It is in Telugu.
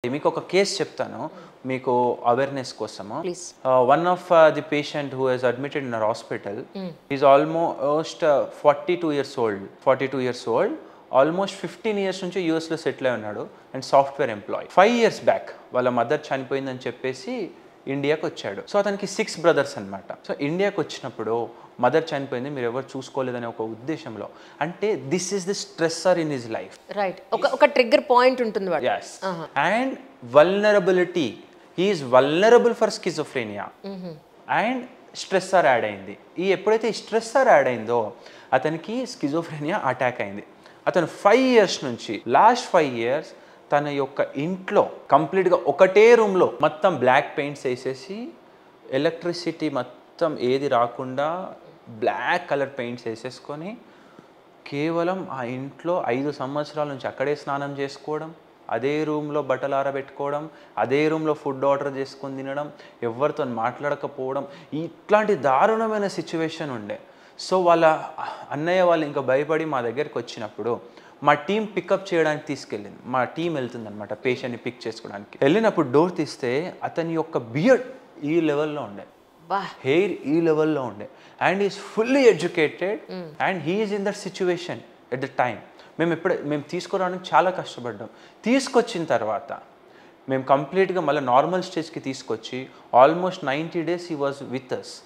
మీకు ఒక కేస్ చెప్తాను మీకు అవేర్నెస్ కోసము. Please. One of the patient who has admitted in our hospital is almost 42 years old. Almost 15 years నుంచి యూఎస్లో సెటిల్ అయి ఉన్నాడు and software employee. 5 years back వాళ్ళ మదర్ చనిపోయిందని చెప్పేసి ఇండియాకి వచ్చాడు. సో అతనికి 6 brothers అనమాట. సో ఇండియాకి వచ్చినప్పుడు మదర్ చనిపోయింది, మీరు ఎవరు చూసుకోలేదనే ఒక ఉద్దేశంలో, అంటే this is the stressor in his life. Right. ఒక ట్రిగ్గర్ పాయింట్ ఉంటుంది వాడు. Yes. And vulnerability. He is vulnerable for schizophrenia. And stressor add అయింది. ఎప్పుడైతే ఈ స్ట్రెస్సర్ యాడ్ అయిందో అతనికి స్కిజోఫ్రెనియా అటాక్ అయింది. అతను 5 years నుంచి లాస్ట్ 5 years తన యొక్క ఇంట్లో కంప్లీట్గా ఒకటే రూమ్లో మొత్తం బ్లాక్ పెయింట్స్ వేసేసి ఎలక్ట్రిసిటీ మొత్తం ఏది రాకుండా బ్లాక్ కలర్ పెయింట్స్ వేసేసుకొని కేవలం ఆ ఇంట్లో 5 సంవత్సరాల నుంచి అక్కడే స్నానం చేసుకోవడం, అదే రూమ్లో బట్టలు ఆరబెట్టుకోవడం, అదే రూమ్లో ఫుడ్ ఆర్డర్ చేసుకొని తినడం, ఎవరితో మాట్లాడకపోవడం, ఇట్లాంటి దారుణమైన సిచ్యువేషన్ ఉండే. సో వాళ్ళ అన్నయ్య వాళ్ళు ఇంకా భయపడి మా దగ్గరికి వచ్చినప్పుడు మా టీం పికప్ చేయడానికి తీసుకెళ్ళింది. మా టీం వెళ్తుందనమాట పేషెంట్ని పిక్ చేసుకోవడానికి. వెళ్ళినప్పుడు డోర్ తీస్తే అతని యొక్క బియర్డ్ ఈ లెవెల్లో ఉండే, హెయిర్ ఈ లెవెల్లో ఉండే, and is fully educated and he is in that situation at the time. మేము తీసుకురావడానికి చాలా కష్టపడ్డాం. తీసుకొచ్చిన తర్వాత మేము కంప్లీట్గా మళ్ళీ నార్మల్ స్టేజ్కి తీసుకొచ్చి almost 90 days he was with us.